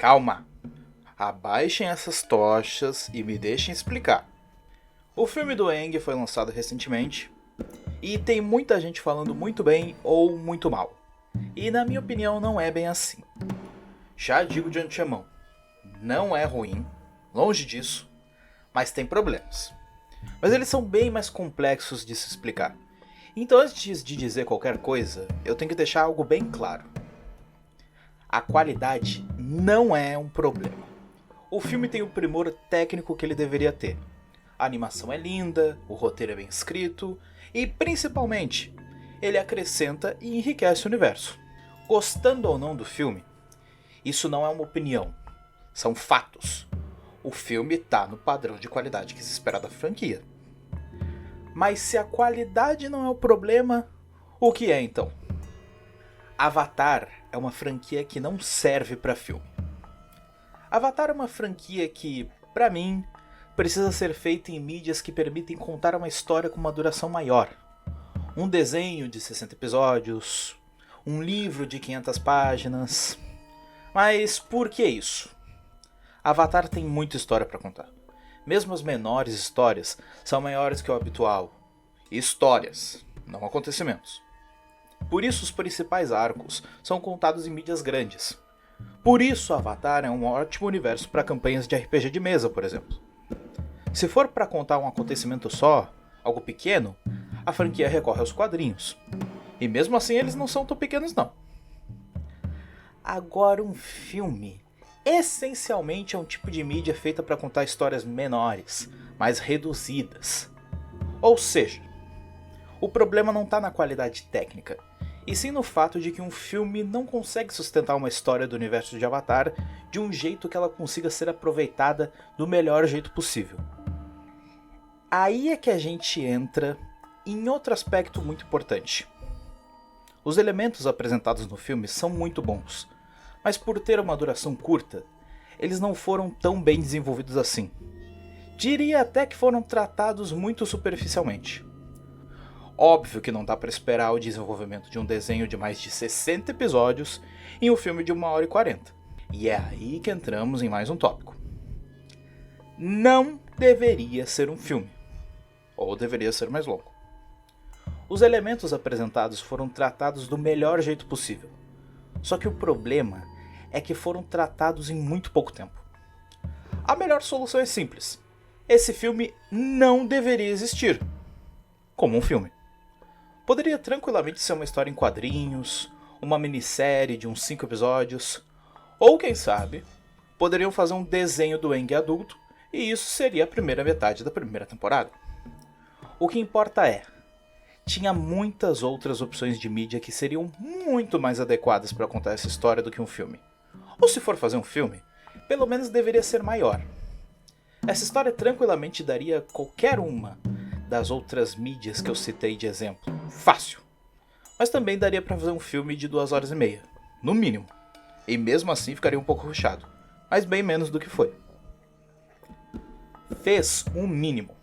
Calma, abaixem essas tochas e me deixem explicar. O filme do Aang foi lançado recentemente e tem muita gente falando muito bem ou muito mal. E na minha opinião não é bem assim. Já digo de antemão, não é ruim, longe disso, mas tem problemas. Mas eles são bem mais complexos de se explicar. Então antes de dizer qualquer coisa, eu tenho que deixar algo bem claro. A qualidade não é um problema. O filme tem o primor técnico que ele deveria ter. A animação é linda, o roteiro é bem escrito e, principalmente, ele acrescenta e enriquece o universo. Gostando ou não do filme, isso não é uma opinião, são fatos. O filme tá no padrão de qualidade que se espera da franquia. Mas se a qualidade não é o problema, o que é então? Avatar é uma franquia que não serve para filme. Avatar é uma franquia que, para mim, precisa ser feita em mídias que permitem contar uma história com uma duração maior. Um desenho de 60 episódios, um livro de 500 páginas. Mas por que isso? Avatar tem muita história para contar. Mesmo as menores histórias são maiores que o habitual. Histórias, não acontecimentos. Por isso os principais arcos são contados em mídias grandes. Por isso Avatar é um ótimo universo para campanhas de RPG de mesa, por exemplo. Se for para contar um acontecimento só, algo pequeno, a franquia recorre aos quadrinhos. E mesmo assim eles não são tão pequenos não. Agora um filme, essencialmente é um tipo de mídia feita para contar histórias menores, mais reduzidas. Ou seja, o problema não está na qualidade técnica, e sim no fato de que um filme não consegue sustentar uma história do universo de Avatar de um jeito que ela consiga ser aproveitada do melhor jeito possível. Aí é que a gente entra em outro aspecto muito importante. Os elementos apresentados no filme são muito bons, mas por ter uma duração curta, eles não foram tão bem desenvolvidos assim. Diria até que foram tratados muito superficialmente. Óbvio que não dá para esperar o desenvolvimento de um desenho de mais de 60 episódios em um filme de 1h40. E é aí que entramos em mais um tópico. Não deveria ser um filme. Ou deveria ser mais longo. Os elementos apresentados foram tratados do melhor jeito possível. Só que o problema é que foram tratados em muito pouco tempo. A melhor solução é simples. Esse filme não deveria existir. Como um filme. Poderia tranquilamente ser uma história em quadrinhos, uma minissérie de uns 5 episódios, ou quem sabe, poderiam fazer um desenho do Aang adulto e isso seria a primeira metade da primeira temporada. O que importa é, tinha muitas outras opções de mídia que seriam muito mais adequadas para contar essa história do que um filme. Ou se for fazer um filme, pelo menos deveria ser maior. Essa história tranquilamente daria qualquer uma das outras mídias que eu citei de exemplo. Fácil. Mas também daria para fazer um filme de 2h30, no mínimo. E mesmo assim ficaria um pouco rushado, mas bem menos do que foi. Fez um mínimo.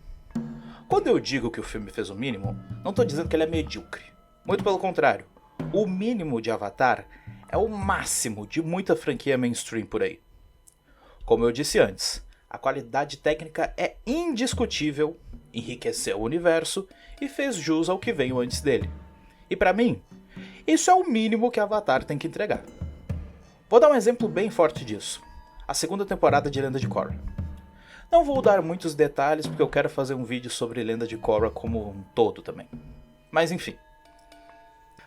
Quando eu digo que o filme fez o mínimo, não estou dizendo que ele é medíocre. Muito pelo contrário. O mínimo de Avatar é o máximo de muita franquia mainstream por aí. Como eu disse antes, a qualidade técnica é indiscutível, enriqueceu o universo e fez jus ao que veio antes dele. E pra mim, isso é o mínimo que Avatar tem que entregar. Vou dar um exemplo bem forte disso. A segunda temporada de Lenda de Korra. Não vou dar muitos detalhes porque eu quero fazer um vídeo sobre Lenda de Korra como um todo também. Mas enfim.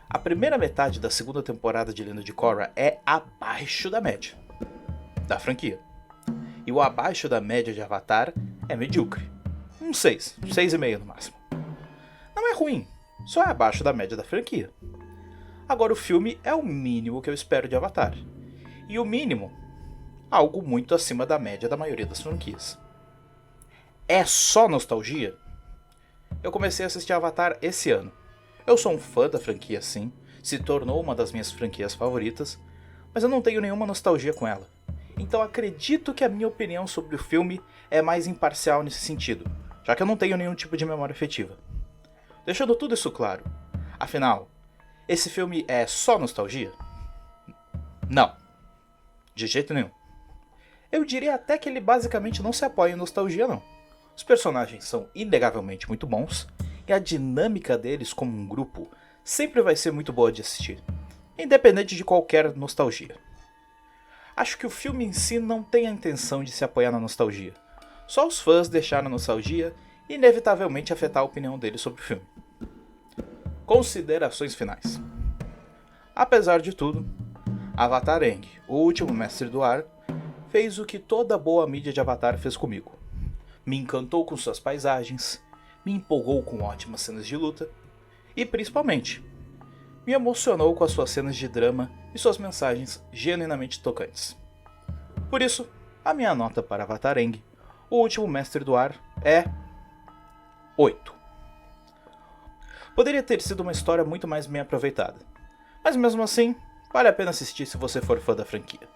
A primeira metade da segunda temporada de Lenda de Korra é abaixo da média da franquia. E o abaixo da média de Avatar é medíocre. Um 6, 6,5 no máximo. Não é ruim, só é abaixo da média da franquia. Agora o filme é o mínimo que eu espero de Avatar. E o mínimo, algo muito acima da média da maioria das franquias. É só nostalgia? Eu comecei a assistir Avatar esse ano. Eu sou um fã da franquia sim, se tornou uma das minhas franquias favoritas, mas eu não tenho nenhuma nostalgia com ela. Então acredito que a minha opinião sobre o filme é mais imparcial nesse sentido, já que eu não tenho nenhum tipo de memória afetiva. Deixando tudo isso claro, afinal, esse filme é só nostalgia? Não, de jeito nenhum. Eu diria até que ele basicamente não se apoia em nostalgia não. Os personagens são inegavelmente muito bons, e a dinâmica deles como um grupo sempre vai ser muito boa de assistir, independente de qualquer nostalgia. Acho que o filme em si não tem a intenção de se apoiar na nostalgia. Só os fãs deixaram a nostalgia inevitavelmente afetar a opinião deles sobre o filme. Considerações finais. Apesar de tudo, Avatar Aang, o último mestre do ar, fez o que toda boa mídia de Avatar fez comigo. Me encantou com suas paisagens, me empolgou com ótimas cenas de luta e, principalmente, me emocionou com as suas cenas de drama e suas mensagens genuinamente tocantes. Por isso, a minha nota para Avatar Aang, o último mestre do ar, é 8. Poderia ter sido uma história muito mais bem aproveitada, mas mesmo assim, vale a pena assistir se você for fã da franquia.